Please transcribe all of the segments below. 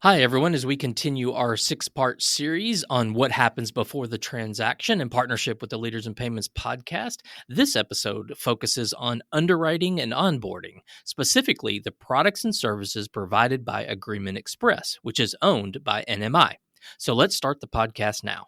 Hi, everyone. As we continue our six-part series on what happens before the transaction in partnership with the Leaders in Payments podcast, this episode focuses on underwriting and onboarding, specifically the products and services provided by Agreement Express, which is owned by NMI. So let's start the podcast now.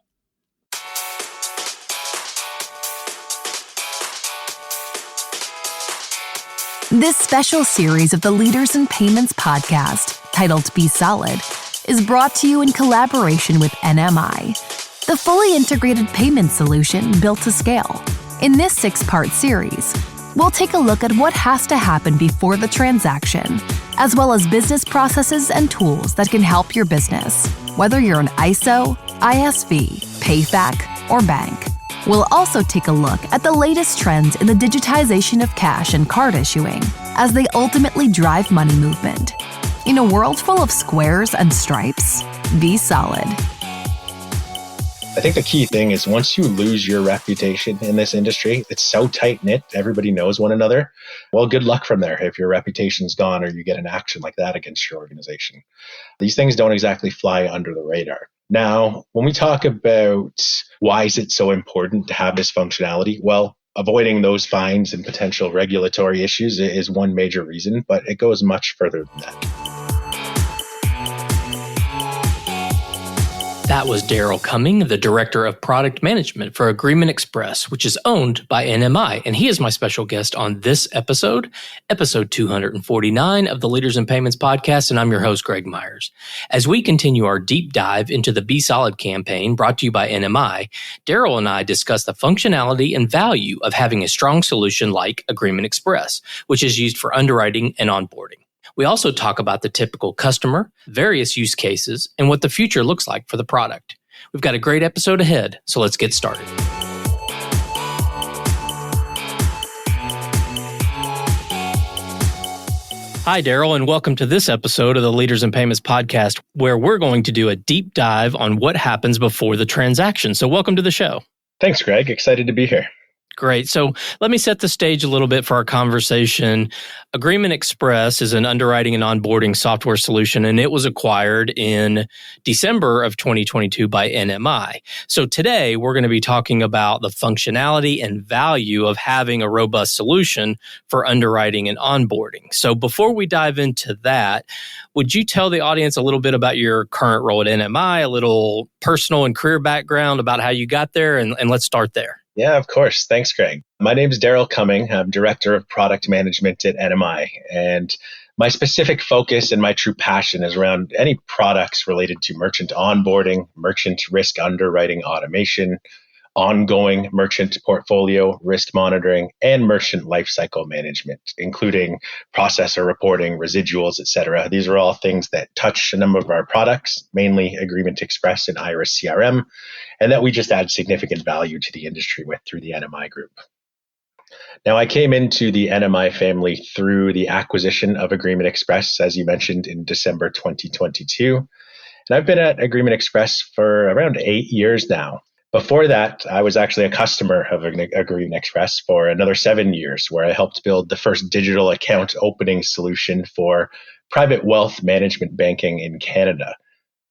This special series of the Leaders in Payments podcast, titled Be Solid, is brought to you in collaboration with NMI, the fully integrated payment solution built to scale. In this six-part series, we'll take a look at what has to happen before the transaction, as well as business processes and tools that can help your business, whether you're an ISO, ISV, PayFac, or bank. We'll also take a look at the latest trends in the digitization of cash and card issuing as they ultimately drive money movement. In a world full of squares and stripes, be solid. I think the key thing is once you lose your reputation in this industry, it's so tight-knit, everybody knows one another. Well, good luck from there if your reputation's gone or you get an action like that against your organization. These things don't exactly fly under the radar. Now, when we talk about why is it so important to have this functionality, well, avoiding those fines and potential regulatory issues is one major reason, but it goes much further than that. That was Darryl Cumming, the Director of Product Management for Agreement Express, which is owned by NMI. And he is my special guest on this episode 249 of the Leaders in Payments podcast. And I'm your host, Greg Myers. As we continue our deep dive into the Be Solid campaign brought to you by NMI, Darryl and I discuss the functionality and value of having a strong solution like Agreement Express, which is used for underwriting and onboarding. We also talk about the typical customer, various use cases, and what the future looks like for the product. We've got a great episode ahead, so let's get started. Hi, Darryl, and welcome to this episode of the Leaders in Payments podcast, where we're going to do a deep dive on what happens before the transaction. So welcome to the show. Thanks, Greg. Excited to be here. Great. So let me set the stage a little bit for our conversation. Agreement Express is an underwriting and onboarding software solution, and it was acquired in December of 2022 by NMI. So today we're going to be talking about the functionality and value of having a robust solution for underwriting and onboarding. So before we dive into that, would you tell the audience a little bit about your current role at NMI, a little personal and career background about how you got there, and let's start there. Yeah, of course. Thanks, Greg. My name is Darryl Cumming. I'm Director of Product Management at NMI. And my specific focus and my true passion is around any products related to merchant onboarding, merchant risk underwriting automation, ongoing merchant portfolio risk monitoring, and merchant lifecycle management, including processor reporting, residuals, etc. These are all things that touch a number of our products, mainly Agreement Express and Iris CRM, and that we just add significant value to the industry with through the NMI group. Now, I came into the NMI family through the acquisition of Agreement Express, as you mentioned, in December 2022. And I've been at Agreement Express for around 8 years now. Before that, I was actually a customer of Agreement Express for another 7 years, where I helped build the first digital account opening solution for private wealth management banking in Canada.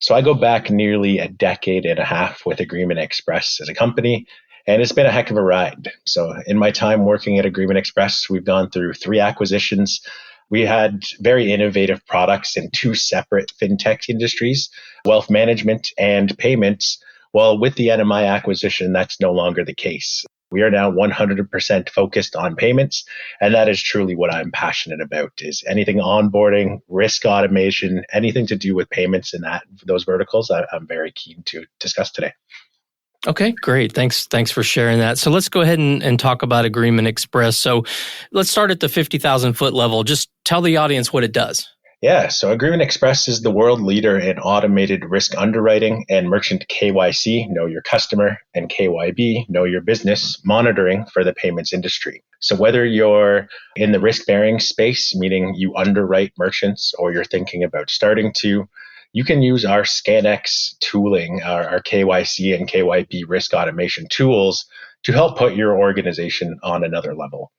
So I go back nearly a decade and a half with Agreement Express as a company, and it's been a heck of a ride. So in my time working at Agreement Express, we've gone through 3 acquisitions. We had very innovative products in 2 separate fintech industries, wealth management and payments. Well, with the NMI acquisition, that's no longer the case. We are now 100% focused on payments, and that is truly what I'm passionate about, is anything onboarding, risk automation, anything to do with payments in those verticals, I'm very keen to discuss today. Okay, great. Thanks for sharing that. So let's go ahead and talk about Agreement Express. So let's start at the 50,000 foot level. Just tell the audience what it does. Yeah, so Agreement Express is the world leader in automated risk underwriting and merchant KYC, know your customer, and KYB, know your business, monitoring for the payments industry. So whether you're in the risk-bearing space, meaning you underwrite merchants, or you're thinking about starting to, you can use our ScanX tooling, our KYC and KYB risk automation tools to help put your organization on another level.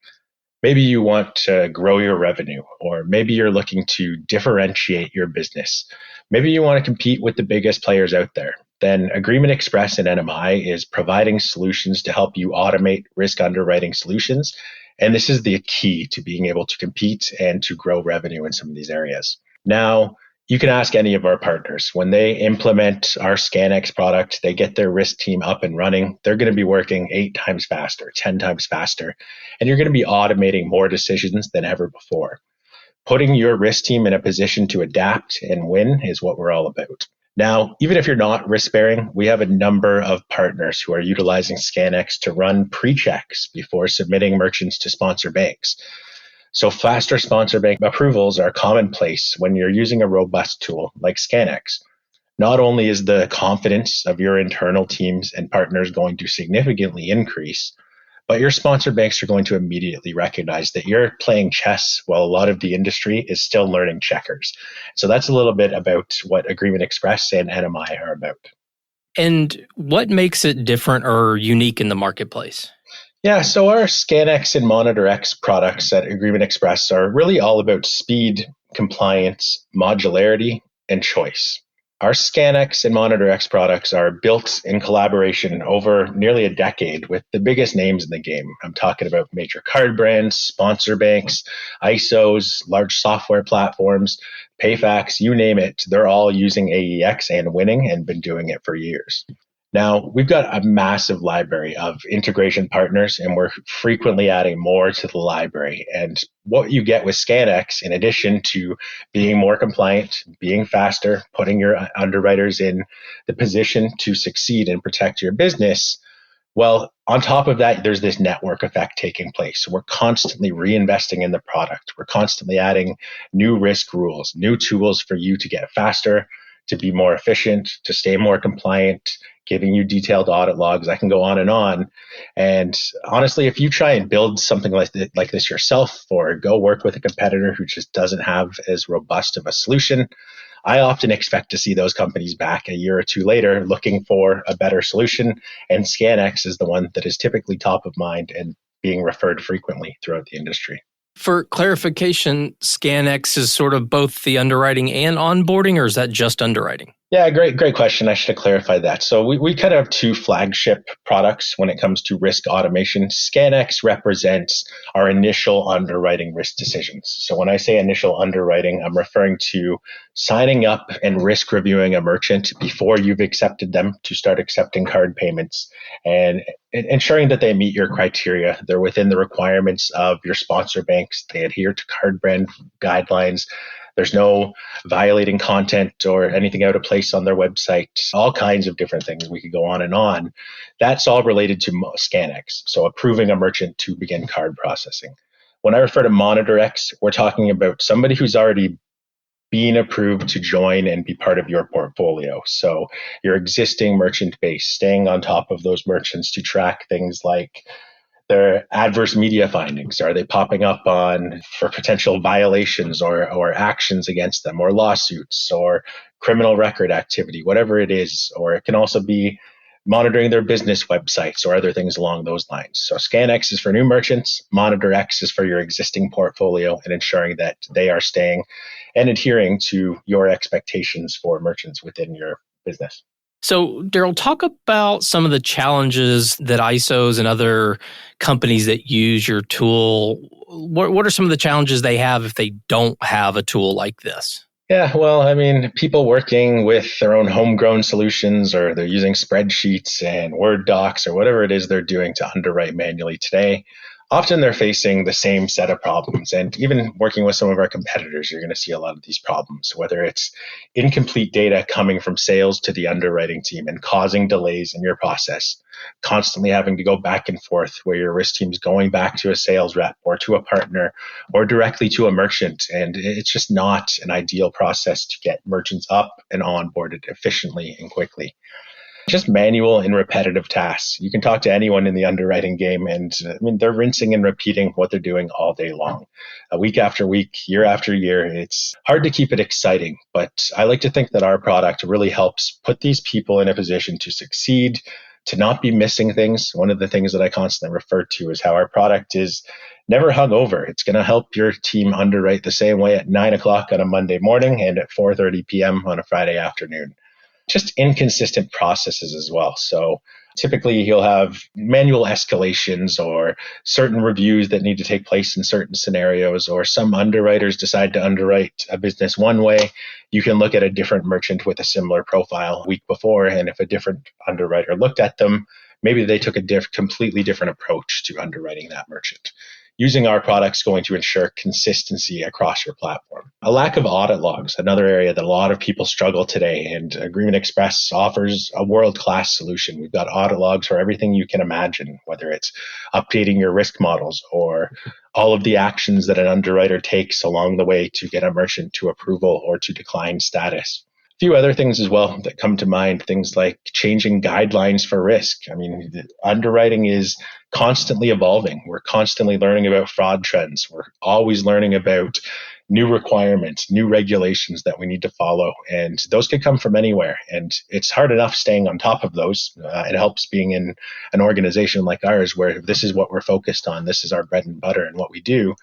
Maybe you want to grow your revenue, or maybe you're looking to differentiate your business. Maybe you want to compete with the biggest players out there. Then Agreement Express and NMI is providing solutions to help you automate risk underwriting solutions. And this is the key to being able to compete and to grow revenue in some of these areas. Now, you can ask any of our partners. When they implement our ScanX product, they get their risk team up and running. They're going to be working 8 times faster, 10 times faster, and you're going to be automating more decisions than ever before. Putting your risk team in a position to adapt and win is what we're all about. Now, even if you're not risk bearing, we have a number of partners who are utilizing ScanX to run pre-checks before submitting merchants to sponsor banks. So faster sponsor bank approvals are commonplace when you're using a robust tool like ScanX. Not only is the confidence of your internal teams and partners going to significantly increase, but your sponsor banks are going to immediately recognize that you're playing chess while a lot of the industry is still learning checkers. So that's a little bit about what Agreement Express and NMI are about. And what makes it different or unique in the marketplace? Yeah, so our ScanX and MonitorX products at Agreement Express are really all about speed, compliance, modularity, and choice. Our ScanX and MonitorX products are built in collaboration over nearly a decade with the biggest names in the game. I'm talking about major card brands, sponsor banks, ISOs, large software platforms, PayFacs, you name it. They're all using AEX and winning and been doing it for years. Now, we've got a massive library of integration partners, and we're frequently adding more to the library. And what you get with ScanX, in addition to being more compliant, being faster, putting your underwriters in the position to succeed and protect your business, well, on top of that, there's this network effect taking place. So we're constantly reinvesting in the product. We're constantly adding new risk rules, new tools for you to get faster, to be more efficient, to stay more compliant, giving you detailed audit logs. I can go on and on. And honestly, if you try and build something like this yourself, or go work with a competitor who just doesn't have as robust of a solution, I often expect to see those companies back a year or two later looking for a better solution. And ScanX is the one that is typically top of mind and being referred frequently throughout the industry. For clarification, ScanX is sort of both the underwriting and onboarding, or is that just underwriting? Yeah, great question. I should have clarified that. So we kind of have 2 flagship products when it comes to risk automation. ScanX represents our initial underwriting risk decisions. So when I say initial underwriting, I'm referring to signing up and risk reviewing a merchant before you've accepted them to start accepting card payments and ensuring that they meet your criteria. They're within the requirements of your sponsor banks. They adhere to card brand guidelines. There's no violating content or anything out of place on their website, all kinds of different things. We could go on and on. That's all related to ScanX, so approving a merchant to begin card processing. When I refer to MonitorX, we're talking about somebody who's already being approved to join and be part of your portfolio. So your existing merchant base, staying on top of those merchants to track things like their adverse media findings. Are they popping up on for potential violations or actions against them, or lawsuits or criminal record activity, whatever it is. Or it can also be monitoring their business websites or other things along those lines. So ScanX is for new merchants, MonitorX is for your existing portfolio and ensuring that they are staying and adhering to your expectations for merchants within your business. So, Darryl, talk about some of the challenges that ISOs and other companies that use your tool. What are some of the challenges they have if they don't have a tool like this? Yeah, well, I mean, people working with their own homegrown solutions, or they're using spreadsheets and Word docs or whatever it is they're doing to underwrite manually today, often they're facing the same set of problems. And even working with some of our competitors, you're going to see a lot of these problems, whether it's incomplete data coming from sales to the underwriting team and causing delays in your process, constantly having to go back and forth where your risk team's going back to a sales rep or to a partner or directly to a merchant. And it's just not an ideal process to get merchants up and onboarded efficiently and quickly. Just manual and repetitive tasks. You can talk to anyone in the underwriting game, and I mean, they're rinsing and repeating what they're doing all day long, week after week, year after year. It's hard to keep it exciting, but I like to think that our product really helps put these people in a position to succeed, to not be missing things. One of the things that I constantly refer to is how our product is never hung over. It's going to help your team underwrite the same way at 9 o'clock on a Monday morning and at 4:30 p.m. on a Friday afternoon. Just inconsistent processes as well. So typically you'll have manual escalations or certain reviews that need to take place in certain scenarios, or some underwriters decide to underwrite a business one way. You can look at a different merchant with a similar profile a week before, and if a different underwriter looked at them, maybe they took a completely different approach to underwriting that merchant. Using our products is going to ensure consistency across your platform. A lack of audit logs, another area that a lot of people struggle today, and Agreement Express offers a world-class solution. We've got audit logs for everything you can imagine, whether it's updating your risk models or all of the actions that an underwriter takes along the way to get a merchant to approval or to decline status. A few other things as well that come to mind, things like changing guidelines for risk. I mean, underwriting is constantly evolving. We're constantly learning about fraud trends. We're always learning about new requirements, new regulations that we need to follow. And those could come from anywhere. And it's hard enough staying on top of those. It helps being in an organization like ours, where this is what we're focused on. This is our bread and butter and what we do.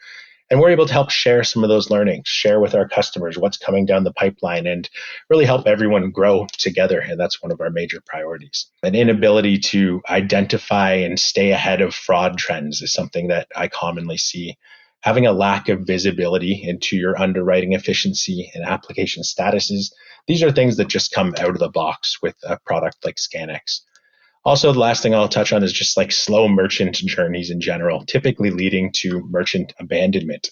And we're able to help share some of those learnings, share with our customers what's coming down the pipeline, and really help everyone grow together. And that's one of our major priorities. An inability to identify and stay ahead of fraud trends is something that I commonly see. Having a lack of visibility into your underwriting efficiency and application statuses, these are things that just come out of the box with a product like ScanX. Also, the last thing I'll touch on is just like slow merchant journeys in general, typically leading to merchant abandonment.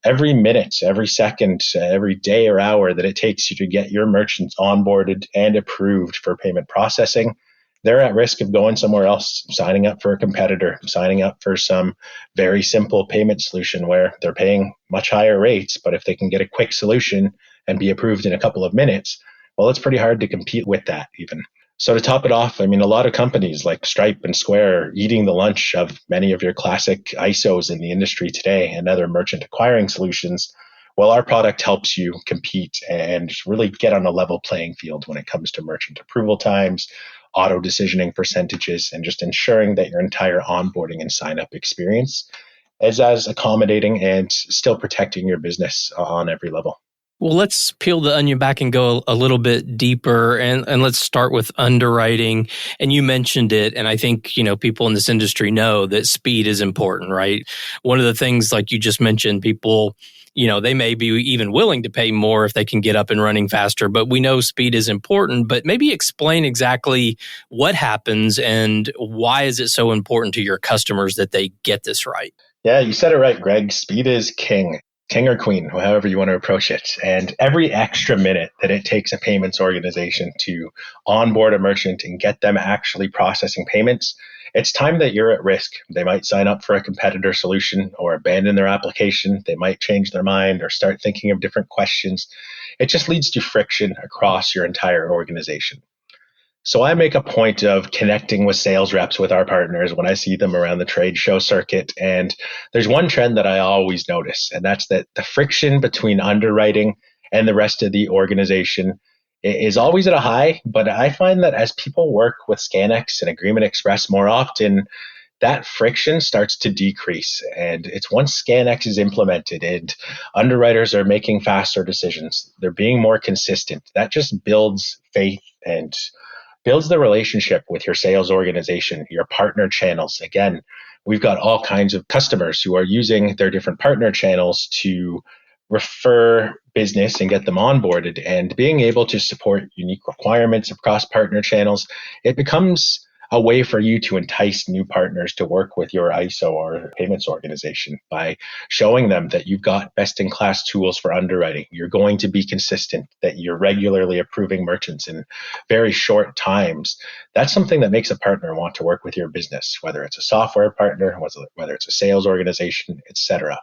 Every minute, every second, every day or hour that it takes you to get your merchants onboarded and approved for payment processing, they're at risk of going somewhere else, signing up for a competitor, signing up for some very simple payment solution where they're paying much higher rates, but if they can get a quick solution and be approved in a couple of minutes, well, it's pretty hard to compete with that even. So to top it off, I mean, a lot of companies like Stripe and Square are eating the lunch of many of your classic ISOs in the industry today and other merchant acquiring solutions. Well, our product helps you compete and really get on a level playing field when it comes to merchant approval times, auto decisioning percentages, and just ensuring that your entire onboarding and sign up experience is as accommodating and still protecting your business on every level. Well, let's peel the onion back and go a little bit deeper, and let's start with underwriting. And you mentioned it, and I think, people in this industry know that speed is important, right? One of the things, like you just mentioned, people, they may be even willing to pay more if they can get up and running faster, but we know speed is important. But maybe explain exactly what happens and why is it so important to your customers that they get this right? Yeah, you said it right, Greg. Speed is king. King or queen, however you want to approach it. And every extra minute that it takes a payments organization to onboard a merchant and get them actually processing payments, it's time that you're at risk. They might sign up for a competitor solution or abandon their application. They might change their mind or start thinking of different questions. It just leads to friction across your entire organization. So I make a point of connecting with sales reps with our partners when I see them around the trade show circuit. And there's one trend that I always notice, and that's that the friction between underwriting and the rest of the organization is always at a high. But I find that as people work with ScanX and Agreement Express more often, that friction starts to decrease. And it's once ScanX is implemented and underwriters are making faster decisions, they're being more consistent. That just builds faith and builds the relationship with your sales organization, your partner channels. Again, we've got all kinds of customers who are using their different partner channels to refer business and get them onboarded. And being able to support unique requirements across partner channels, it becomes a way for you to entice new partners to work with your ISO or payments organization by showing them that you've got best-in-class tools for underwriting. You're going to be consistent, that you're regularly approving merchants in very short times. That's something that makes a partner want to work with your business, whether it's a software partner, whether it's a sales organization, etc.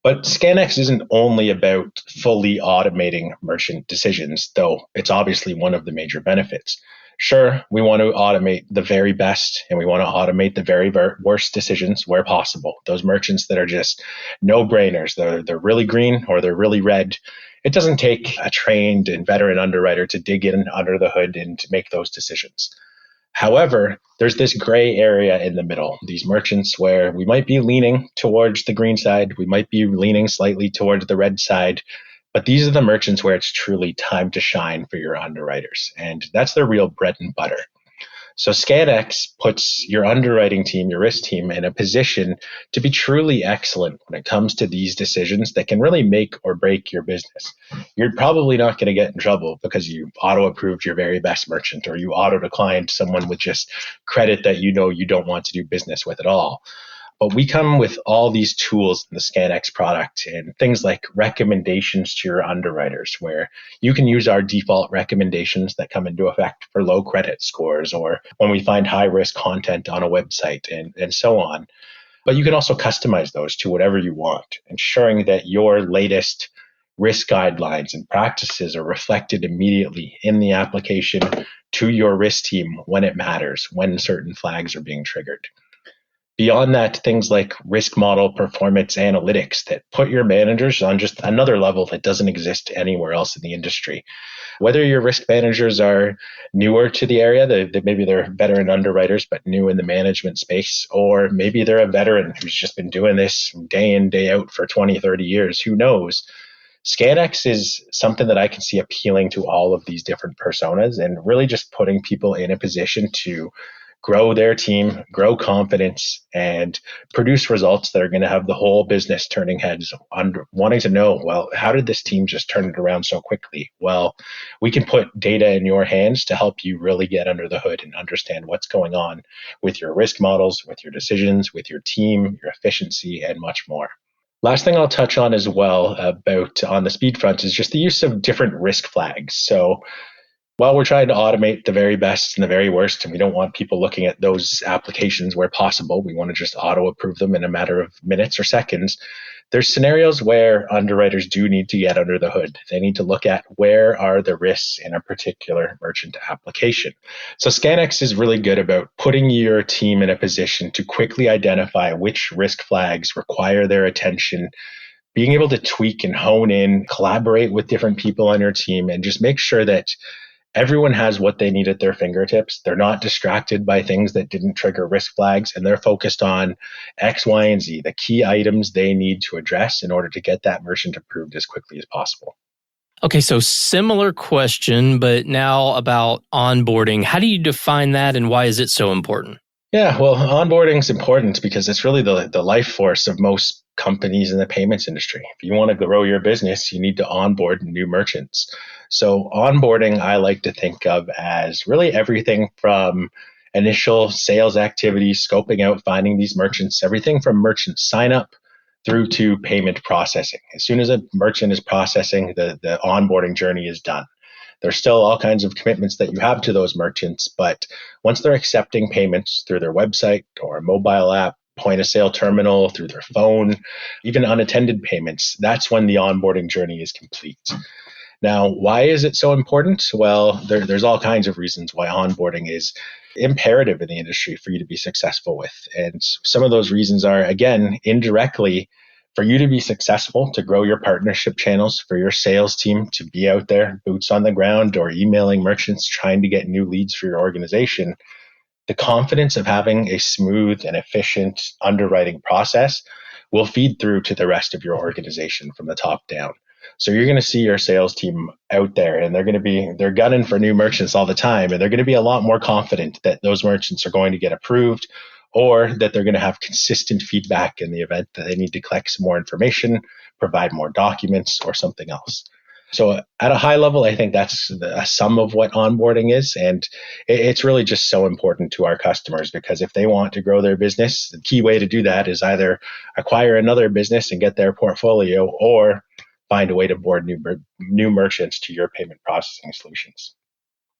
But ScanX isn't only about fully automating merchant decisions, though it's obviously one of the major benefits. Sure, we want to automate the very best and we want to automate the very worst decisions where possible. Those merchants that are just no-brainers, they're really green or they're really red. It doesn't take a trained and veteran underwriter to dig in under the hood and to make those decisions. However, there's this gray area in the middle, these merchants where we might be leaning towards the green side, we might be leaning slightly towards the red side, but these are the merchants where it's truly time to shine for your underwriters. And that's their real bread and butter. So ScanX puts your underwriting team, your risk team, in a position to be truly excellent when it comes to these decisions that can really make or break your business. You're probably not going to get in trouble because you auto-approved your very best merchant, or you auto-declined someone with just credit that you know you don't want to do business with at all. But we come with all these tools in the ScanX product and things like recommendations to your underwriters, where you can use our default recommendations that come into effect for low credit scores or when we find high risk content on a website and so on. But you can also customize those to whatever you want, ensuring that your latest risk guidelines and practices are reflected immediately in the application to your risk team when it matters, when certain flags are being triggered. Beyond that, things like risk model performance analytics that put your managers on just another level that doesn't exist anywhere else in the industry. Whether your risk managers are newer to the area, maybe they're veteran underwriters but new in the management space, or maybe they're a veteran who's just been doing this day in, day out for 20, 30 years, who knows? ScanX is something that I can see appealing to all of these different personas and really just putting people in a position to grow their team, grow confidence, and produce results that are going to have the whole business turning heads wanting to know, well, how did this team just turn it around so quickly? Well, we can put data in your hands to help you really get under the hood and understand what's going on with your risk models, with your decisions, with your team, your efficiency, and much more. Last thing I'll touch on as well about on the speed front is just the use of different risk flags. So while we're trying to automate the very best and the very worst, and we don't want people looking at those applications where possible, we want to just auto-approve them in a matter of minutes or seconds, there's scenarios where underwriters do need to get under the hood. They need to look at where are the risks in a particular merchant application. So ScanX is really good about putting your team in a position to quickly identify which risk flags require their attention, being able to tweak and hone in, collaborate with different people on your team, and just make sure that everyone has what they need at their fingertips. They're not distracted by things that didn't trigger risk flags, and they're focused on X, Y, and Z, the key items they need to address in order to get that merchant approved as quickly as possible. Okay, so similar question, but now about onboarding. How do you define that and why is it so important? Yeah, well, onboarding is important because it's really the life force of most companies in the payments industry. If you want to grow your business, you need to onboard new merchants. So onboarding, I like to think of as really everything from initial sales activities, scoping out, finding these merchants, everything from merchant sign up through to payment processing. As soon as a merchant is processing, the onboarding journey is done. There's still all kinds of commitments that you have to those merchants, but once they're accepting payments through their website or mobile app, point of sale terminal, through their phone, even unattended payments, that's when the onboarding journey is complete. Now, why is it so important? Well, there's all kinds of reasons why onboarding is imperative in the industry for you to be successful with. And some of those reasons are, again, indirectly, for you to be successful, to grow your partnership channels, for your sales team to be out there, boots on the ground, or emailing merchants trying to get new leads for your organization, the confidence of having a smooth and efficient underwriting process will feed through to the rest of your organization from the top down. So you're going to see your sales team out there and they're gunning for new merchants all the time. And they're going to be a lot more confident that those merchants are going to get approved or that they're going to have consistent feedback in the event that they need to collect some more information, provide more documents or something else. So at a high level, I think that's a sum of what onboarding is. And it's really just so important to our customers because if they want to grow their business, the key way to do that is either acquire another business and get their portfolio or find a way to board new merchants to your payment processing solutions.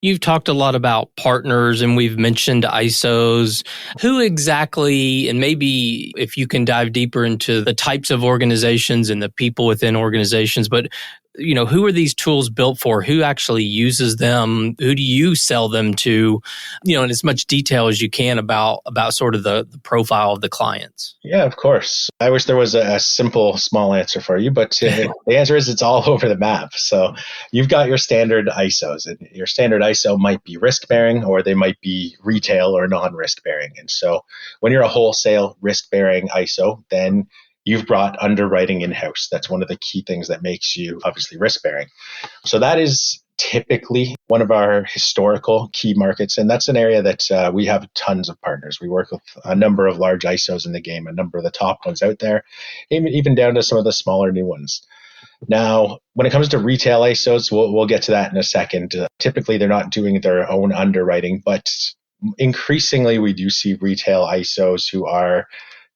You've talked a lot about partners and we've mentioned ISOs. Who exactly, and maybe if you can dive deeper into the types of organizations and the people within organizations, but who are these tools built for? Who actually uses them? Who do you sell them to? In as much detail as you can about sort of the profile of the clients. Yeah, of course. I wish there was a simple, small answer for you, but the answer is it's all over the map. So you've got your standard ISOs, and your standard ISO might be risk-bearing, or they might be retail or non-risk-bearing. And so when you're a wholesale risk-bearing ISO, then you've brought underwriting in-house. That's one of the key things that makes you obviously risk-bearing. So that is typically one of our historical key markets. And that's an area that we have tons of partners. We work with a number of large ISOs in the game, a number of the top ones out there, even down to some of the smaller new ones. Now, when it comes to retail ISOs, we'll get to that in a second. Typically, they're not doing their own underwriting, but increasingly we do see retail ISOs who are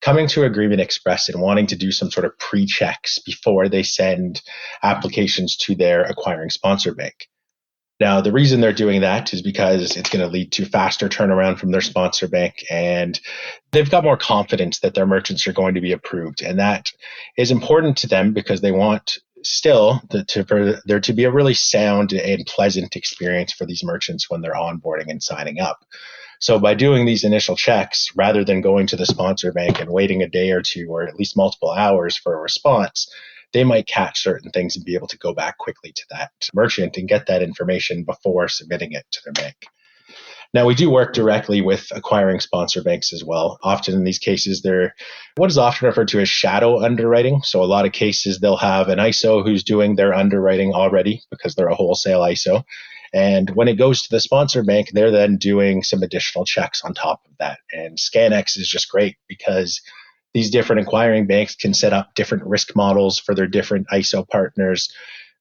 coming to Agreement Express and wanting to do some sort of pre-checks before they send applications to their acquiring sponsor bank. Now, the reason they're doing that is because it's going to lead to faster turnaround from their sponsor bank, and they've got more confidence that their merchants are going to be approved. And that is important to them because they want still for there to be a really sound and pleasant experience for these merchants when they're onboarding and signing up. So by doing these initial checks, rather than going to the sponsor bank and waiting a day or two or at least multiple hours for a response, they might catch certain things and be able to go back quickly to that merchant and get that information before submitting it to their bank. Now, we do work directly with acquiring sponsor banks as well. Often in these cases, they're what is often referred to as shadow underwriting. So a lot of cases, they'll have an ISO who's doing their underwriting already because they're a wholesale ISO. And when it goes to the sponsor bank, they're then doing some additional checks on top of that. And ScanX is just great because these different acquiring banks can set up different risk models for their different ISO partners.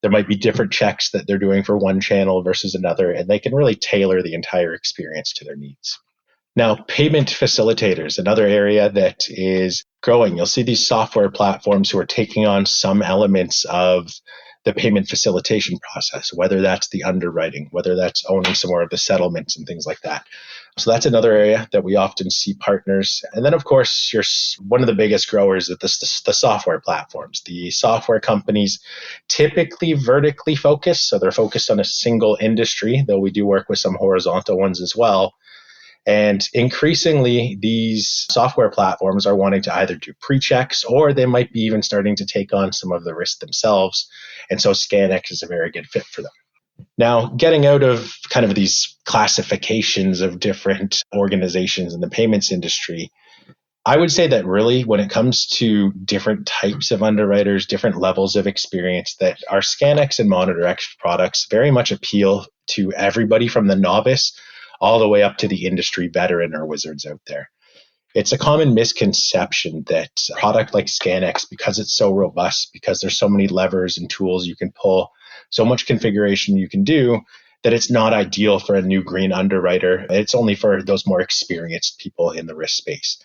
There might be different checks that they're doing for one channel versus another, and they can really tailor the entire experience to their needs. Now, payment facilitators, another area that is growing. You'll see these software platforms who are taking on some elements of the payment facilitation process, whether that's the underwriting, whether that's owning some more of the settlements and things like that. So that's another area that we often see partners. And then, of course, one of the biggest growers is the software platforms. The software companies typically vertically focused, so they're focused on a single industry, though we do work with some horizontal ones as well. And increasingly, these software platforms are wanting to either do pre-checks or they might be even starting to take on some of the risk themselves. And so ScanX is a very good fit for them. Now, getting out of kind of these classifications of different organizations in the payments industry, I would say that really when it comes to different types of underwriters, different levels of experience, that our ScanX and MonitorX products very much appeal to everybody from the novice all the way up to the industry veteran or wizards out there. It's a common misconception that a product like ScanX, because it's so robust, because there's so many levers and tools you can pull, so much configuration you can do, that it's not ideal for a new green underwriter. It's only for those more experienced people in the risk space.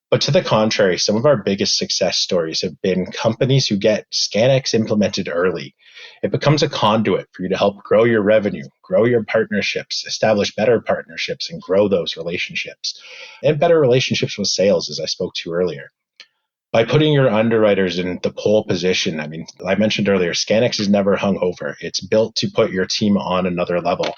But to the contrary, some of our biggest success stories have been companies who get ScanX implemented early. It becomes a conduit for you to help grow your revenue, grow your partnerships, establish better partnerships, and grow those relationships. And better relationships with sales, as I spoke to earlier. By putting your underwriters in the pole position, I mentioned earlier, ScanX is never hung over. It's built to put your team on another level.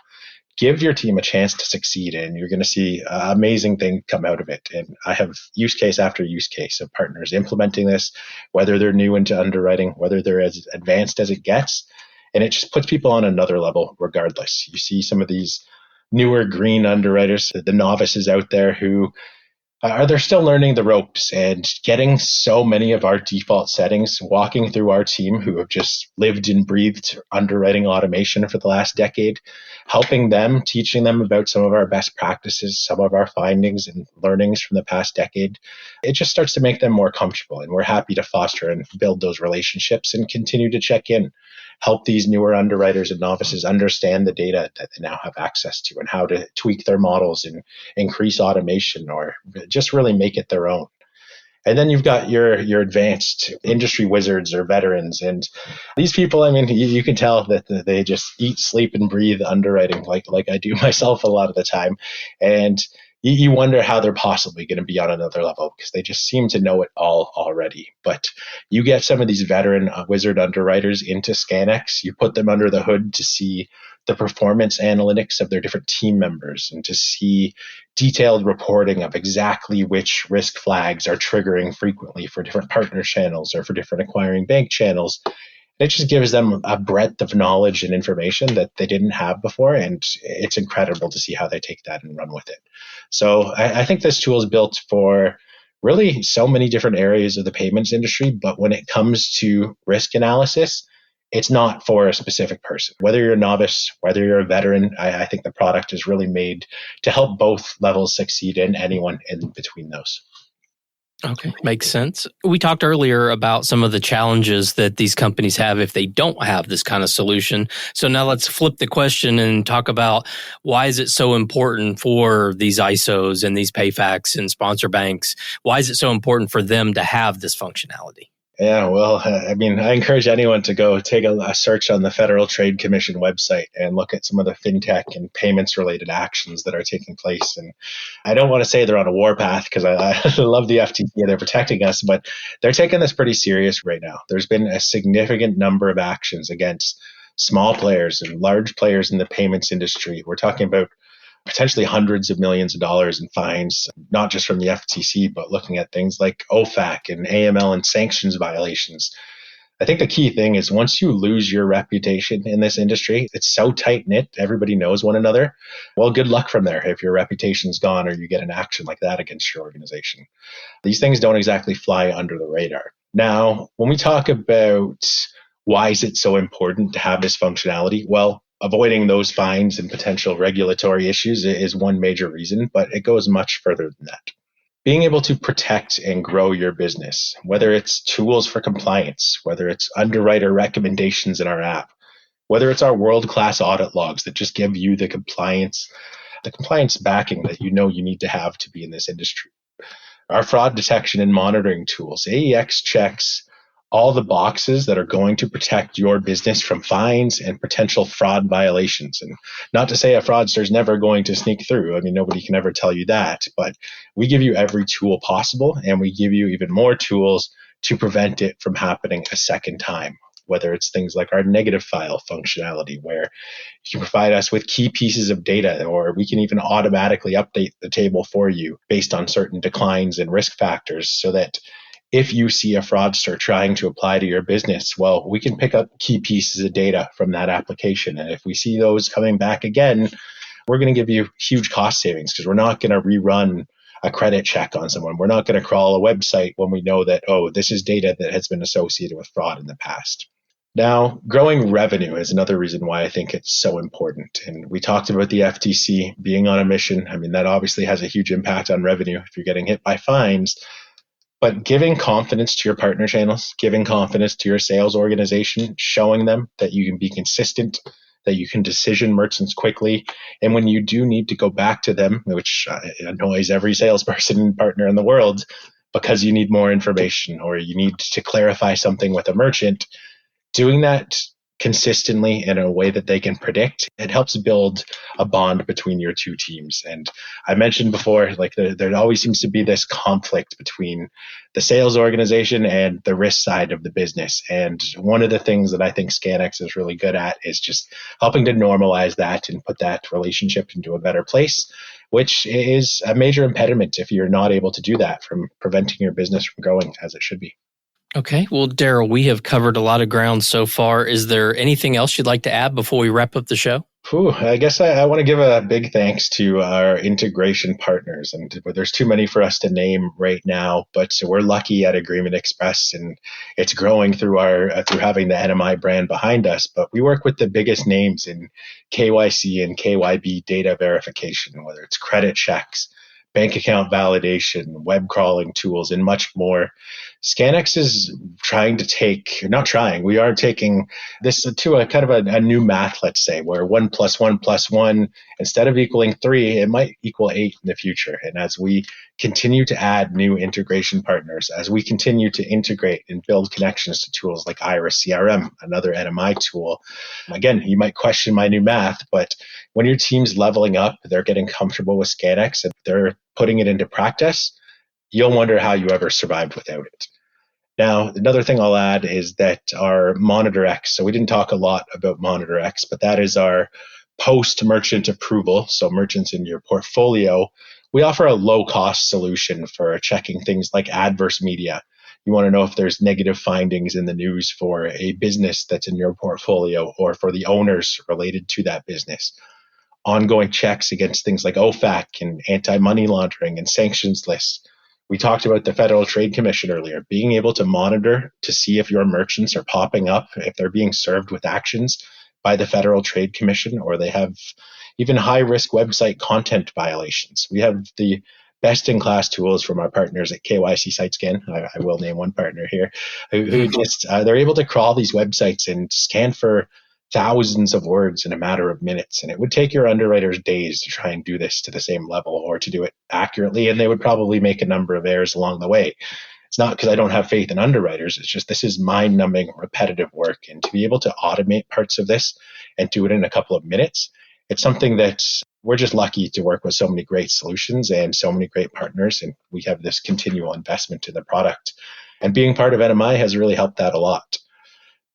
Give your team a chance to succeed, and you're going to see amazing things come out of it. And I have use case after use case of partners implementing this, whether they're new into underwriting, whether they're as advanced as it gets, and it just puts people on another level regardless. You see some of these newer green underwriters, the novices out there who they're still learning the ropes and getting so many of our default settings, walking through our team who have just lived and breathed underwriting automation for the last decade, helping them, teaching them about some of our best practices, some of our findings and learnings from the past decade. It just starts to make them more comfortable, and we're happy to foster and build those relationships and continue to check in, help these newer underwriters and novices understand the data that they now have access to and how to tweak their models and increase automation or just really make it their own. And then you've got your advanced industry wizards or veterans. And these people, you can tell that they just eat, sleep, and breathe underwriting like I do myself a lot of the time. And you wonder how they're possibly going to be on another level because they just seem to know it all already. But you get some of these veteran wizard underwriters into Scanex, you put them under the hood to see the performance analytics of their different team members and to see detailed reporting of exactly which risk flags are triggering frequently for different partner channels or for different acquiring bank channels. It just gives them a breadth of knowledge and information that they didn't have before. And it's incredible to see how they take that and run with it. So I think this tool is built for really so many different areas of the payments industry. But when it comes to risk analysis, it's not for a specific person. Whether you're a novice, whether you're a veteran, I think the product is really made to help both levels succeed and anyone in between those. Okay, makes sense. We talked earlier about some of the challenges that these companies have if they don't have this kind of solution. So now let's flip the question and talk about why is it so important for these ISOs and these PayFacs and sponsor banks? Why is it so important for them to have this functionality? Yeah, well, I encourage anyone to go take a search on the Federal Trade Commission website and look at some of the fintech and payments related actions that are taking place. And I don't want to say they're on a warpath because I love the FTC and they're protecting us, but they're taking this pretty serious right now. There's been a significant number of actions against small players and large players in the payments industry. We're talking about potentially hundreds of millions of dollars in fines, not just from the FTC, but looking at things like OFAC and AML and sanctions violations. I think the key thing is once you lose your reputation in this industry, it's so tight knit, everybody knows one another. Well, good luck from there if your reputation's gone or you get an action like that against your organization. These things don't exactly fly under the radar. Now, when we talk about why is it so important to have this functionality, well, avoiding those fines and potential regulatory issues is one major reason, but it goes much further than that. Being able to protect and grow your business, whether it's tools for compliance, whether it's underwriter recommendations in our app, whether it's our world-class audit logs that just give you the compliance backing that you know you need to have to be in this industry. Our fraud detection and monitoring tools, AEX checks all the boxes that are going to protect your business from fines and potential fraud violations. And not to say a fraudster is never going to sneak through. I mean, nobody can ever tell you that, but we give you every tool possible and we give you even more tools to prevent it from happening a second time. Whether it's things like our negative file functionality, where you can provide us with key pieces of data, or we can even automatically update the table for you based on certain declines and risk factors so that if you see a fraudster trying to apply to your business, well, we can pick up key pieces of data from that application. And if we see those coming back again, we're going to give you huge cost savings because we're not going to rerun a credit check on someone. We're not going to crawl a website when we know that, oh, this is data that has been associated with fraud in the past. Now, growing revenue is another reason why I think it's so important. And we talked about the FTC being on a mission. I mean, that obviously has a huge impact on revenue if you're getting hit by fines. But giving confidence to your partner channels, giving confidence to your sales organization, showing them that you can be consistent, that you can decision merchants quickly. And when you do need to go back to them, which annoys every salesperson and partner in the world, because you need more information or you need to clarify something with a merchant, doing that consistently in a way that they can predict, it helps build a bond between your two teams. And I mentioned before, like there always seems to be this conflict between the sales organization and the risk side of the business. And one of the things that I think Scanex is really good at is just helping to normalize that and put that relationship into a better place, which is a major impediment if you're not able to do that, from preventing your business from growing as it should be. Okay. Well, Darryl, we have covered a lot of ground so far. Is there anything else you'd like to add before we wrap up the show? I guess I want to give a big thanks to our integration partners. And there's too many for us to name right now, but so we're lucky at Agreement Express, and it's growing through through having the NMI brand behind us. But we work with the biggest names in KYC and KYB data verification, whether it's credit checks, bank account validation, web crawling tools, and much more. Scanex is we are taking this to a kind of a new math, let's say, where 1 + 1 + 1, instead of equaling 3, it might equal 8 in the future. And as we continue to add new integration partners, as we continue to integrate and build connections to tools like Iris CRM, another NMI tool, again, you might question my new math, but when your team's leveling up, they're getting comfortable with Scanex and they're putting it into practice, you'll wonder how you ever survived without it. Now, another thing I'll add is that our MonitorX, so we didn't talk a lot about MonitorX, but that is our post-merchant approval. So merchants in your portfolio, we offer a low-cost solution for checking things like adverse media. You want to know if there's negative findings in the news for a business that's in your portfolio or for the owners related to that business. Ongoing checks against things like OFAC and anti-money laundering and sanctions lists. We talked about the Federal Trade Commission earlier, being able to monitor to see if your merchants are popping up, if they're being served with actions by the Federal Trade Commission, or they have even high-risk website content violations. We have the best-in-class tools from our partners at KYC SiteScan. I will name one partner here, who just they're able to crawl these websites and scan for thousands of words in a matter of minutes. And it would take your underwriters days to try and do this to the same level or to do it accurately. And they would probably make a number of errors along the way. It's not because I don't have faith in underwriters. It's just this is mind-numbing, repetitive work. And to be able to automate parts of this and do it in a couple of minutes, it's something that we're just lucky to work with so many great solutions and so many great partners. And we have this continual investment in the product. And being part of NMI has really helped that a lot.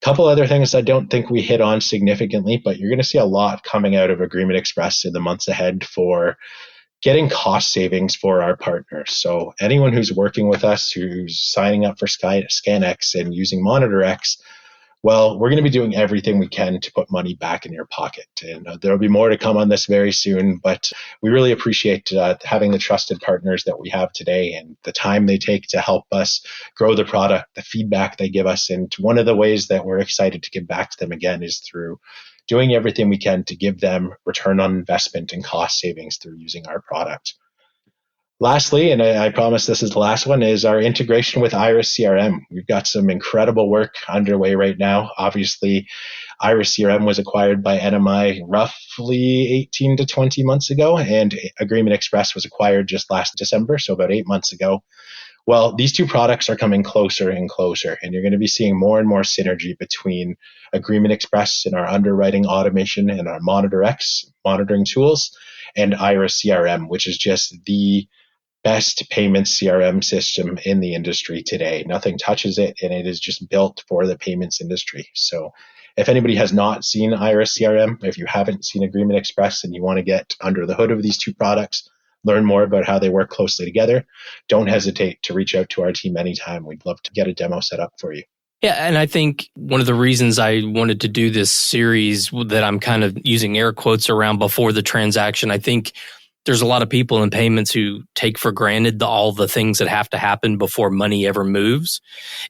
Couple other things I don't think we hit on significantly, but you're going to see a lot coming out of Agreement Express in the months ahead for getting cost savings for our partners. So anyone who's working with us, who's signing up for Scanex and using MonitorX, well, we're going to be doing everything we can to put money back in your pocket. And there'll be more to come on this very soon, but we really appreciate having the trusted partners that we have today and the time they take to help us grow the product, the feedback they give us. And one of the ways that we're excited to give back to them again is through doing everything we can to give them return on investment and cost savings through using our product. Lastly, and I promise this is the last one, is our integration with Iris CRM. We've got some incredible work underway right now. Obviously, Iris CRM was acquired by NMI roughly 18 to 20 months ago, and Agreement Express was acquired just last December, so about 8 months ago. Well, these two products are coming closer and closer, and you're going to be seeing more and more synergy between Agreement Express and our underwriting automation and our MonitorX monitoring tools and Iris CRM, which is just the best payments CRM system in the industry today. Nothing touches it, and it is just built for the payments industry. So if anybody has not seen Iris CRM, if you haven't seen Agreement Express and you want to get under the hood of these two products, learn more about how they work closely together, don't hesitate to reach out to our team anytime. We'd love to get a demo set up for you. Yeah, and I think one of the reasons I wanted to do this series that I'm kind of using air quotes around before the transaction, I think there's a lot of people in payments who take for granted all the things that have to happen before money ever moves.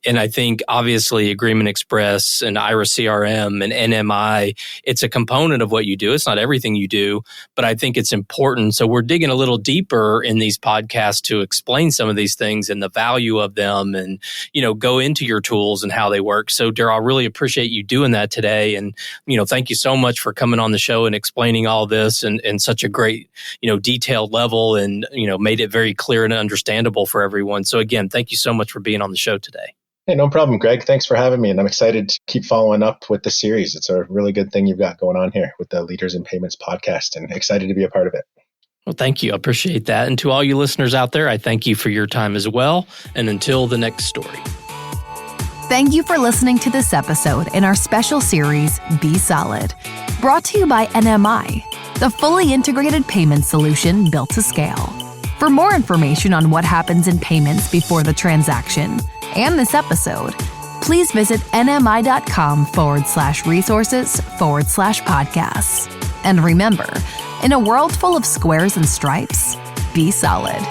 And I think obviously Agreement Express and Iris CRM and NMI, it's a component of what you do. It's not everything you do, but I think it's important. So we're digging a little deeper in these podcasts to explain some of these things and the value of them and, go into your tools and how they work. So Darryl, I really appreciate you doing that today. And, thank you so much for coming on the show and explaining all this and such a great, detailed level and, made it very clear and understandable for everyone. So again, thank you so much for being on the show today. Hey, no problem, Greg. Thanks for having me. And I'm excited to keep following up with the series. It's a really good thing you've got going on here with the Leaders in Payments podcast, and excited to be a part of it. Well, thank you. I appreciate that. And to all you listeners out there, I thank you for your time as well. And until the next story. Thank you for listening to this episode in our special series, Be Solid, brought to you by NMI, the fully integrated payment solution built to scale. For more information on what happens in payments before the transaction and this episode, please visit nmi.com/resources/podcasts. And remember, in a world full of squares and stripes, be solid.